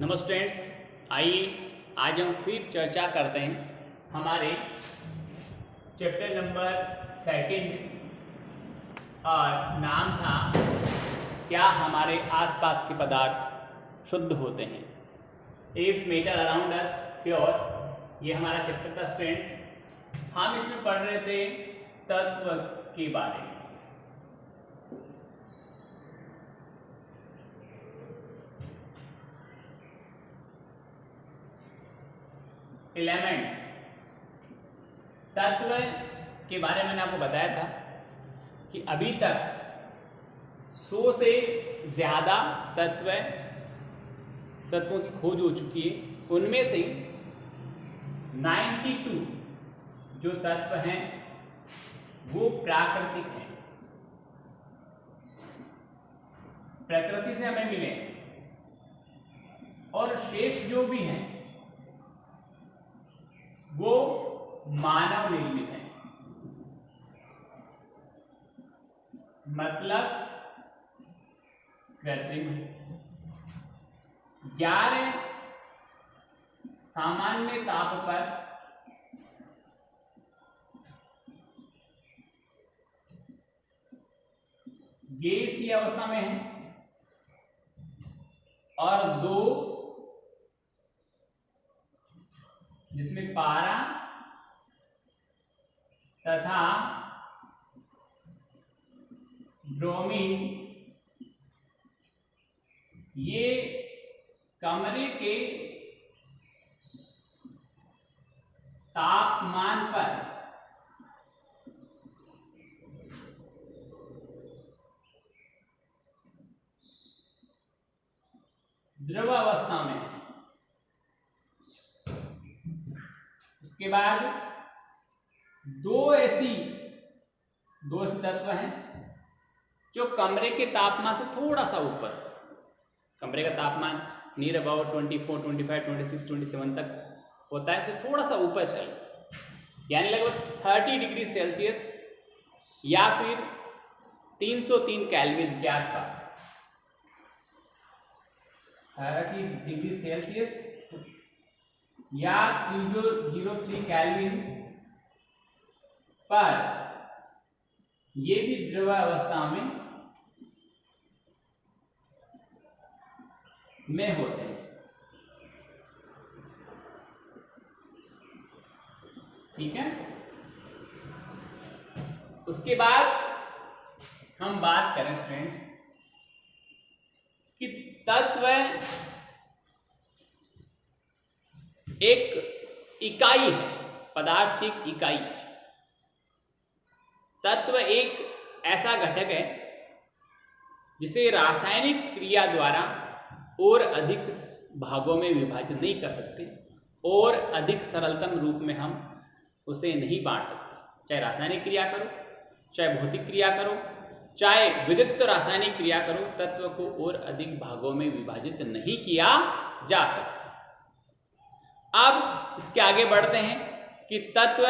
नमस्ते फ्रेंड्स, आइए आज हम फिर चर्चा करते हैं हमारे चैप्टर नंबर सेकंड और नाम था क्या हमारे आसपास के पदार्थ शुद्ध होते हैं। Is matter around us pure, ये हमारा चैप्टर था फ्रेंड्स। हम इसमें पढ़ रहे थे तत्व के बारे में। एलिमेंट्स, तत्व के बारे में मैंने आपको बताया था कि अभी तक 100 से ज़्यादा तत्वों की खोज हो चुकी है। उनमें से 92 जो तत्व हैं वो प्राकृतिक हैं, प्रकृति से हमें मिले, और शेष जो भी हैं वो मानव निर्मित है। मतलब कृत्रिम है। 11 सामान्य ताप पर गैसीय अवस्था में है और 2 जिसमें पारा तथा ब्रोमीन, ये कमरे के तापमान पर द्रव अवस्था में है। उसके बाद दो ऐसे तत्व हैं जो कमरे के तापमान से थोड़ा सा ऊपर, कमरे का तापमान नियर अबाउट 24, 25, 26, 27 तक होता है, तो थोड़ा सा ऊपर चले, यानी लगभग 30 डिग्री सेल्सियस या फिर 303 केल्विन के आसपास। 30 डिग्री सेल्सियस या 303 केल्विन पर ये भी द्रव अवस्था में होते हैं। ठीक है। उसके बाद हम बात करें स्टूडेंट्स कि तत्व एक इकाई है, पदार्थ एक इकाई है। तत्व एक ऐसा घटक है जिसे रासायनिक क्रिया द्वारा और अधिक भागों में विभाजित नहीं कर सकते और अधिक सरलतम रूप में हम उसे नहीं बांट सकते। चाहे रासायनिक क्रिया करो, चाहे भौतिक क्रिया करो, चाहे विद्युत रासायनिक क्रिया करो, तत्व को और अधिक भागों में विभाजित नहीं किया जा सकता। अब इसके आगे बढ़ते हैं कि तत्व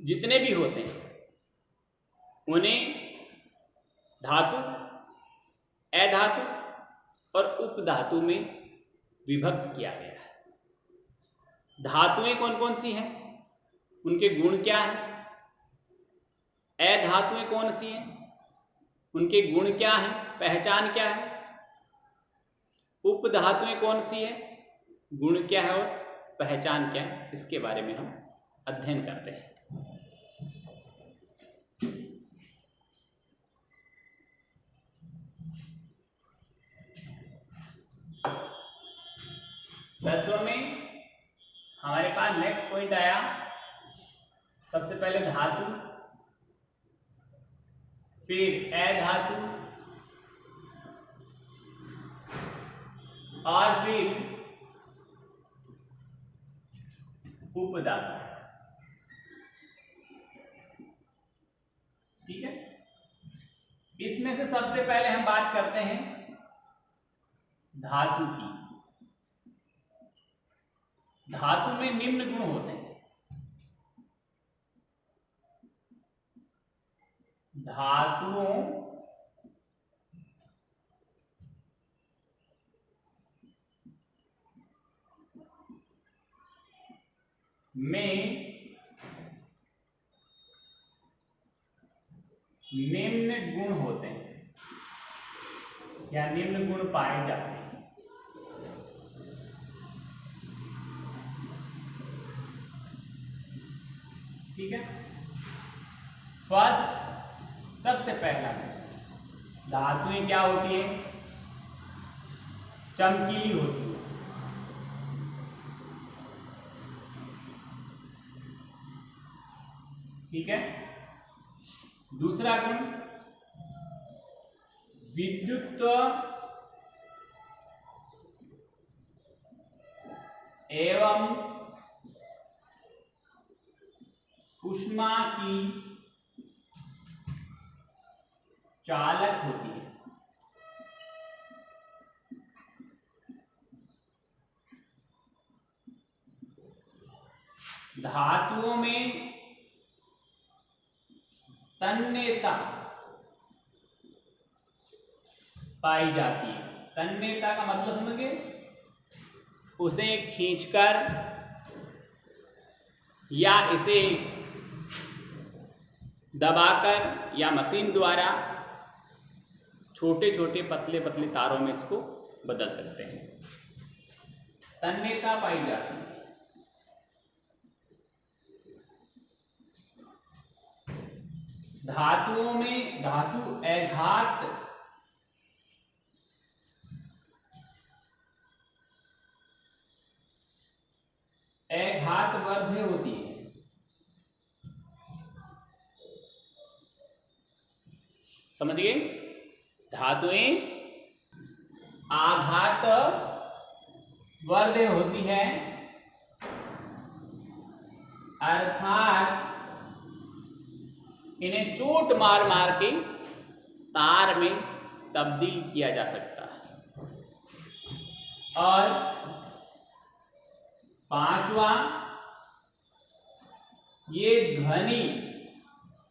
जितने भी होते हैं उन्हें धातु, अधातु और उपधातु में विभक्त किया गया है। धातुएं कौन कौन सी हैं, उनके गुण क्या हैं? अधातुएं कौन सी हैं, उनके गुण क्या हैं, पहचान क्या है? उपधातुएं कौन सी है, गुण क्या है और पहचान क्या है? इसके बारे में हम अध्ययन करते हैं। तत्व में हमारे पास नेक्स्ट पॉइंट आया, सबसे पहले धातु, फिर अधातु और फिर उपधातु। ठीक है। इसमें से सबसे पहले हम बात करते हैं धातु की। धातु में निम्न गुण होते हैं। धातुओं निम्न गुण होते हैं या निम्न गुण पाए जाते हैं। ठीक है, फर्स्ट सबसे पहला धातुएं क्या होती है, चमकीली होती है। ठीक है, दूसरा गुण विद्युत एवं ऊष्मा की चालक होती है। धातुओं में तन्यता पाई जाती है। तन्यता का मतलब समझ गए, उसे खींचकर या इसे दबाकर या मशीन द्वारा छोटे छोटे पतले पतले तारों में इसको बदल सकते हैं। तन्यता पाई जाती है। धातुओं में धातु एघात वर्ध्य होती है। समझ गए, धातुएं आघात वर्ध्य होती है, अर्थात इन्हें चोट मार मार के तार में तब्दील किया जा सकता है। और पांचवा, ये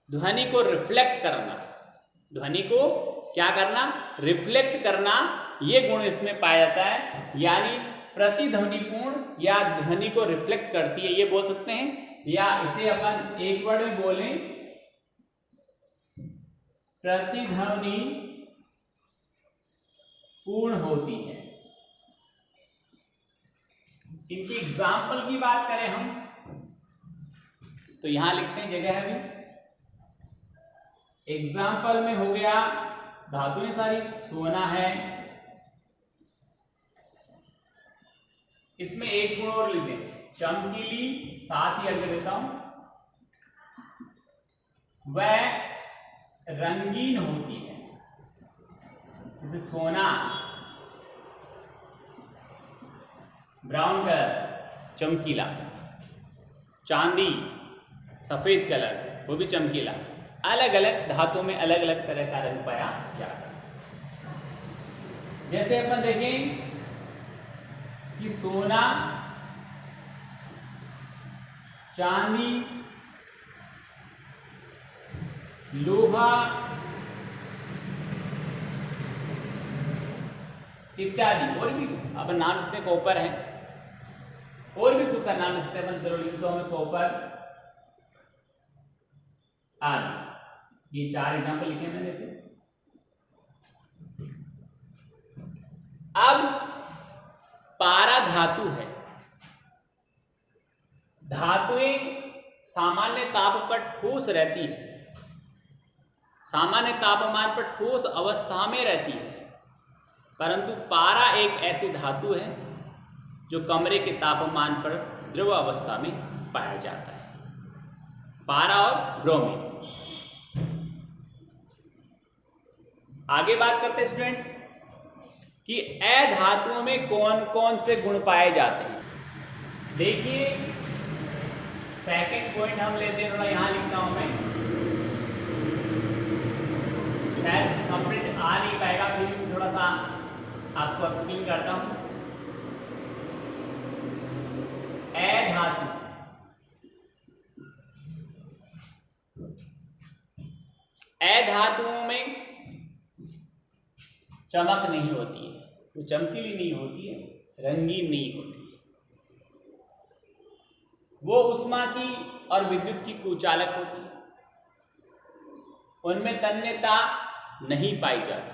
ध्वनि को रिफ्लेक्ट करना, ध्वनि को क्या करना, रिफ्लेक्ट करना, ये गुण इसमें पाया जाता है। यानी प्रतिध्वनिपूर्ण या ध्वनि को रिफ्लेक्ट करती है, ये बोल सकते हैं। या इसे अपन एक वर्ड में बोलें, प्रतिध्वनि पूर्ण होती है। इनकी एग्जाम्पल की बात करें हम तो यहां लिखते हैं, जगह है अभी। एग्जाम्पल में हो गया धातुएं सारी, सोना है, इसमें एक गुण और लिख दें, चमकीली, साथ ही अगर देता हूं, वह रंगीन होती है। जैसे सोना ब्राउन कलर चमकीला, चांदी सफेद कलर वो भी चमकीला। अलग अलग धातुओं में अलग अलग तरह का रंग पाया जाता है। जैसे अपन देखें कि सोना, चांदी, लोहा इत्यादि, और भी अपन नाम इसमें कॉपर है, और भी कुछ का नाम इसमें अपन लिखते हैं कॉपर आदि। ये चार एग्जाम्पल लिखे मैंने इसे। अब पारा धातु है। धातुएं सामान्य ताप पर ठोस रहती है, सामान्य तापमान पर ठोस अवस्था में रहती है, परंतु पारा एक ऐसी धातु है जो कमरे के तापमान पर द्रव अवस्था में पाया जाता है। पारा और ब्रोमीन। आगे बात करते हैं स्टूडेंट्स कि अधातुओं में कौन कौन से गुण पाए जाते हैं। देखिए सेकंड पॉइंट हम लेते हैं, थोड़ा यहां लिखता हूं मैं, शायद कंप्लीट आ नहीं पाएगा, फिर भी थोड़ा सा आपको एक्सप्लेन करता हूं। अधातु, अधातुओं में चमक नहीं होती है, वो चमकीली नहीं होती है, रंगीन नहीं होती है, वो ऊष्मा की और विद्युत की कुचालक होती है। उनमें तन्यता नहीं पाई जाती,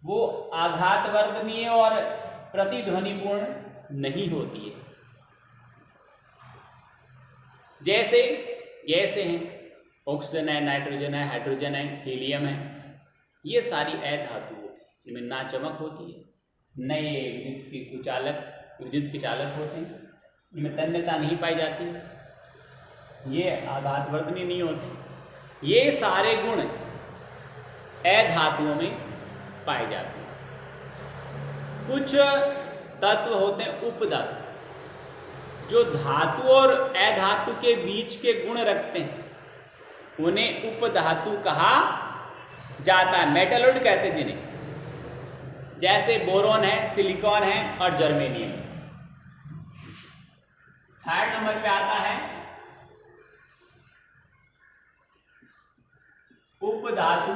वो आघातवर्धनीय और प्रतिध्वनिपूर्ण नहीं होती है। जैसे गैसें हैं, ऑक्सीजन है, नाइट्रोजन है, हाइड्रोजन है, हीलियम है, ये सारी अधातु होती है। इनमें ना चमक होती है, न ये विद्युत के चालक होते हैं, इनमें तन्यता नहीं पाई जाती, ये आघातवर्धनीय नहीं होते। ये सारे गुण अधातुओं में पाए जाते हैं। कुछ तत्व होते हैं उपधातु, जो धातु और अधातु के बीच के गुण रखते हैं, उन्हें उपधातु कहा जाता है, मेटलॉइड कहते हैं जिन्हें। जैसे बोरोन है, सिलिकॉन है और जर्मेनियम। थर्ड नंबर पे आता है उपधातु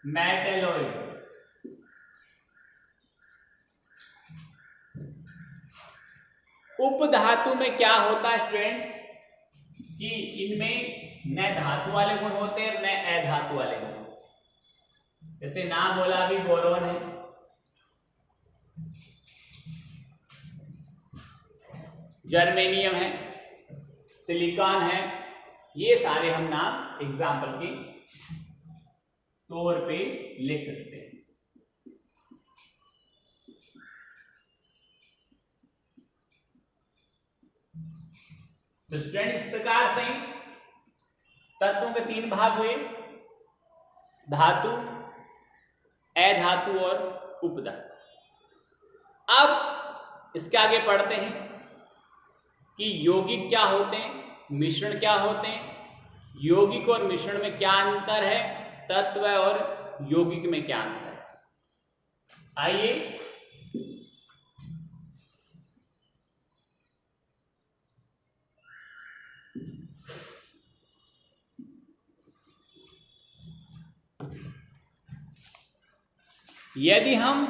मेटलॉइड। उपधातु में क्या होता है स्टूडेंट्स कि इनमें न धातु वाले गुण होते हैं न अधातु वाले गुण। जैसे नाम बोला अभी बोरोन है, जर्मेनियम है, सिलिकॉन है, ये सारे हम नाम एग्जाम्पल के तौर पे लिख सकते हैं। तो स्टूडेंट इस प्रकार से तत्वों के 3 भाग हुए, धातु, अधातु और उपधातु। अब इसके आगे पढ़ते हैं कि यौगिक क्या होते हैं, मिश्रण क्या होते हैं, यौगिक और मिश्रण में क्या अंतर है, तत्व और यौगिक में क्या अंतर है। आइए यदि हम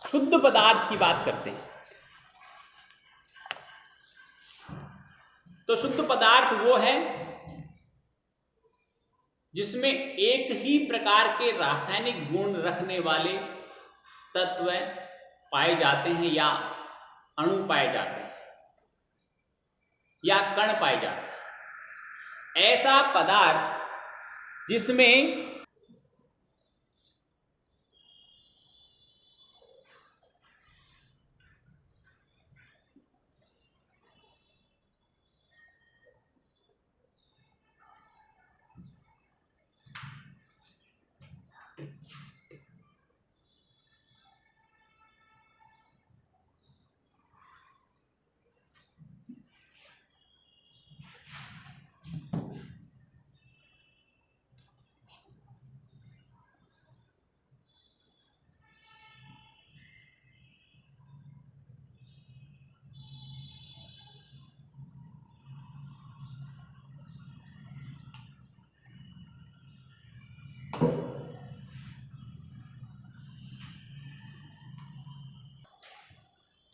शुद्ध पदार्थ की बात करते हैं तो शुद्ध पदार्थ वो है जिसमें एक ही प्रकार के रासायनिक गुण रखने वाले तत्व पाए जाते हैं या अणु पाए जाते हैं या कण पाए जाते हैं। ऐसा पदार्थ जिसमें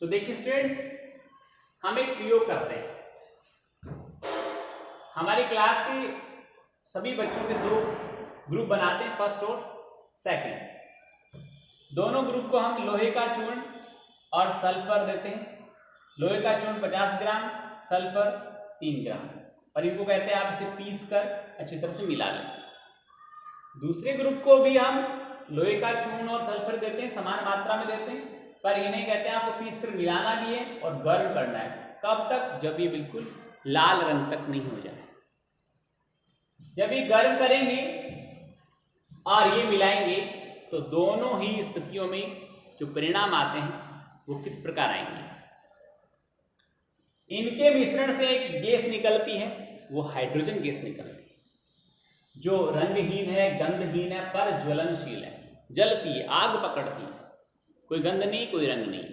तो देखिए स्टूडेंट्स, हम एक प्रयोग करते हैं। हमारी क्लास के सभी बच्चों के 2 ग्रुप बनाते हैं, फर्स्ट और सेकंड। दोनों ग्रुप को हम लोहे का चूर्ण और सल्फर देते हैं। लोहे का चूर्ण 50 ग्राम, सल्फर 3 ग्राम, और इनको कहते हैं आप इसे पीस कर अच्छी तरह से मिला लें। दूसरे ग्रुप को भी हम लोहे का चूर्ण और सल्फर देते हैं, समान मात्रा में देते हैं, पर इन्हें कहते हैं आपको पीस कर मिलाना भी है और गर्म करना है। कब तक? जब ये बिल्कुल लाल रंग तक नहीं हो जाए। जब ये गर्म करेंगे और ये मिलाएंगे तो दोनों ही स्थितियों में जो परिणाम आते हैं वो किस प्रकार आएंगे। इनके मिश्रण से एक गैस निकलती है, वो हाइड्रोजन गैस निकलती है, जो रंगहीन है, गंधहीन है, पर ज्वलनशील है, जलती है, आग पकड़ती है। कोई गंध नहीं, कोई रंग नहीं,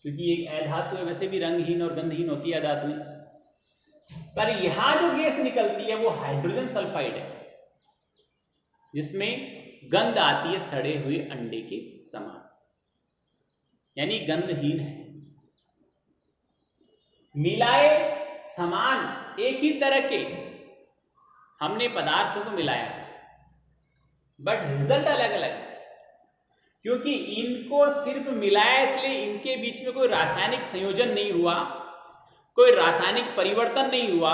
क्योंकि एक अधातु है, वैसे भी रंगहीन और गंधहीन होती है अधातु। पर यहां जो गैस निकलती है वो हाइड्रोजन सल्फाइड है, जिसमें गंध आती है सड़े हुए अंडे के समान। यानी गंधहीन है। मिलाए समान एक ही तरह के हमने पदार्थों को मिलाया, बट रिजल्ट अलग अलग है, क्योंकि इनको सिर्फ मिलाया इसलिए इनके बीच में कोई रासायनिक संयोजन नहीं हुआ, कोई रासायनिक परिवर्तन नहीं हुआ,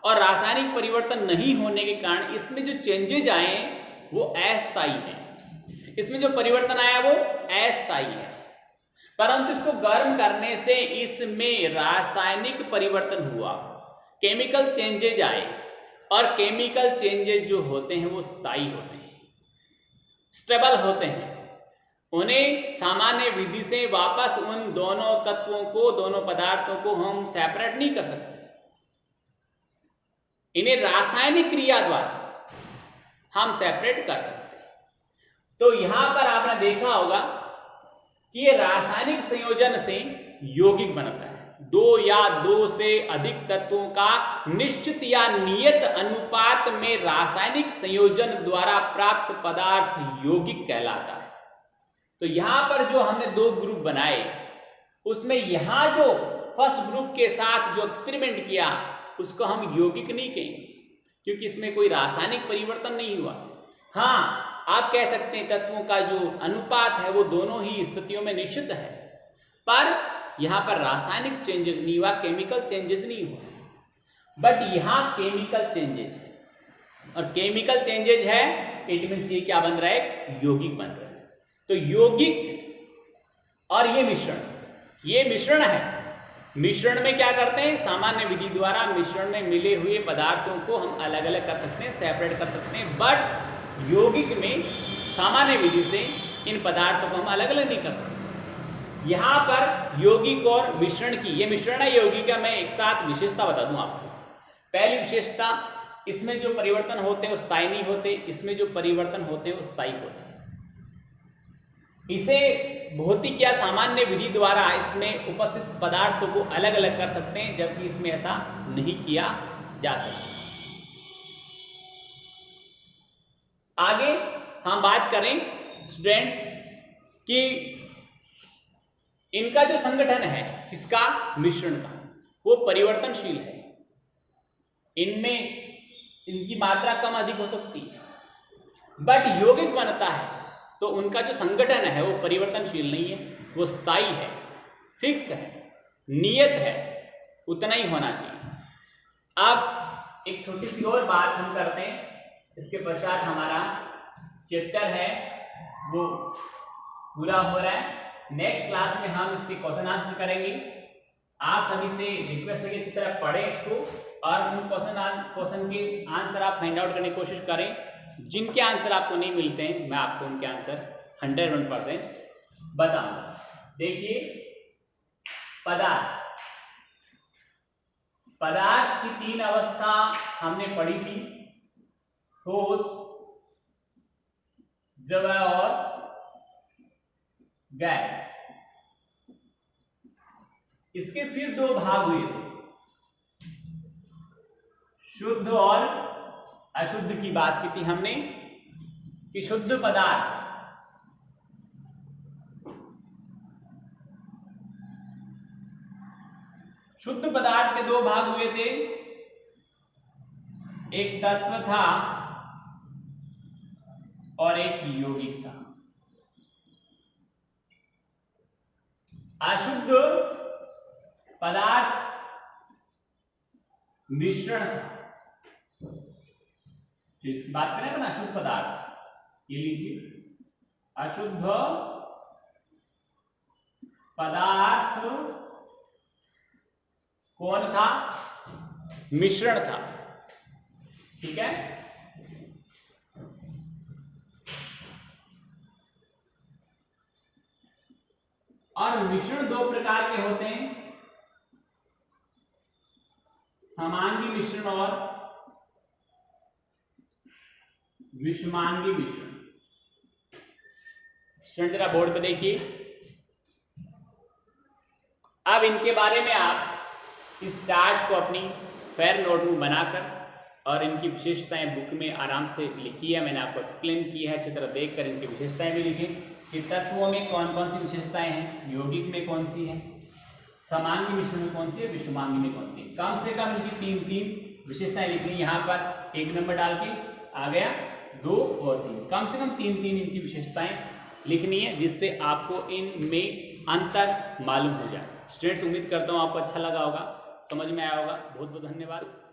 और रासायनिक परिवर्तन नहीं होने के कारण इसमें जो चेंजेज आए वो अस्थायी है। इसमें जो परिवर्तन आया वो अस्थायी है, परंतु इसको गर्म करने से इसमें रासायनिक परिवर्तन हुआ, केमिकल चेंजेज आए, और केमिकल चेंजेज जो होते हैं वो स्थायी होते हैं, स्टेबल होते हैं। उन्हें सामान्य विधि से वापस उन दोनों तत्वों को, दोनों पदार्थों को हम सेपरेट नहीं कर सकते। इन्हें रासायनिक क्रिया द्वारा हम सेपरेट कर सकते हैं। तो यहां पर आपने देखा होगा कि ये रासायनिक संयोजन से यौगिक बनता है। दो या दो से अधिक तत्वों का निश्चित या नियत अनुपात में रासायनिक संयोजन द्वारा प्राप्त पदार्थ यौगिक कहलाता है। तो यहां पर जो हमने दो ग्रुप बनाए, उसमें यहां जो फर्स्ट ग्रुप के साथ जो एक्सपेरिमेंट किया उसको हम यौगिक नहीं कहेंगे, क्योंकि इसमें कोई रासायनिक परिवर्तन नहीं हुआ। हाँ, आप कह सकते हैं तत्वों का जो अनुपात है वो दोनों ही स्थितियों में निश्चित है, पर यहां पर रासायनिक चेंजेस नहीं हुआ, केमिकल चेंजेस नहीं हुआ। बट यहां केमिकल चेंजेस है, और केमिकल चेंजेस है इट मीन्स ये क्या बन रहा है, यौगिक बन रहा है। तो यौगिक और ये मिश्रण है। मिश्रण में क्या करते हैं, सामान्य विधि द्वारा मिश्रण में मिले हुए पदार्थों को हम अलग अलग कर सकते हैं, सेपरेट कर सकते हैं, बट यौगिक में सामान्य विधि से इन पदार्थों को हम अलग अलग नहीं कर सकते। यहां पर यौगिक और मिश्रण की, ये मिश्रण है यौगिक का, मैं एक साथ विशेषता बता दूं आपको। पहली विशेषता, इसमें जो परिवर्तन होते हैं वो स्थायी नहीं होते, इसमें जो परिवर्तन होते हैं वो स्थायी होते हैं। इसे भौतिक या सामान्य विधि द्वारा इसमें उपस्थित पदार्थों को अलग अलग कर सकते हैं, जबकि इसमें ऐसा नहीं किया जा सकता। आगे हम बात करें स्टूडेंट्स कि इनका जो संगठन है, किसका, मिश्रण का, वो परिवर्तनशील है। इनमें इनकी मात्रा कम अधिक हो सकती है, बट यौगिक बनता है तो उनका जो संगठन है वो परिवर्तनशील नहीं है, वो स्थायी है, फिक्स है, नियत है, उतना ही होना चाहिए। अब एक छोटी सी और बात हम करते हैं, इसके पश्चात हमारा चैप्टर है वो पूरा हो रहा है। नेक्स्ट क्लास में हम इसके क्वेश्चन आंसर करेंगे। आप सभी से रिक्वेस्ट है कि अच्छी तरह पढ़ें इसको, और उन क्वेश्चन के आंसर आप फाइंड आउट करने की कोशिश करें। जिनके आंसर आपको नहीं मिलते हैं, मैं आपको उनके आंसर 101% बताऊंगा। देखिए, पदार्थ की तीन अवस्था हमने पढ़ी थी, ठोस, द्रव और गैस। इसके फिर दो भाग हुए थे, शुद्ध और अशुद्ध की बात की थी हमने कि शुद्ध पदार्थ के दो भाग हुए थे, एक तत्व था और एक यौगिक था। अशुद्ध पदार्थ मिश्रण था। तो इसकी बात करें ना, अशुद्ध पदार्थ, ये लिखिए, अशुद्ध पदार्थ कौन था, मिश्रण था। ठीक है, और मिश्रण दो प्रकार के होते हैं, समांगी मिश्रण और विषमांगी मिश्रण। स्टूडेंट जरा बोर्ड पे देखिए। अब इनके बारे में आप इस चार्ट को अपनी फेयर नोटबुक बनाकर और इनकी विशेषताएं बुक में आराम से लिखी है, मैंने आपको एक्सप्लेन किया है, अच्छी तरह देखकर इनकी विशेषताएं भी लिखें। कि तत्वों में कौन कौन सी विशेषताएं हैं, यौगिक में कौन सी है, समांगी मिश्रण में कौन सी है, विषमांगी में कौन सी है। कम से कम इनकी 3 विशेषताएं लिखनी। यहाँ पर 1 नंबर डाल के आ गया 2 और 3, कम से कम 3 इनकी विशेषताएं लिखनी है, जिससे आपको इनमें अंतर मालूम हो जाए। स्टूडेंट्स, उम्मीद करता हूँ आपको अच्छा लगा होगा, समझ में आया होगा। बहुत बहुत धन्यवाद।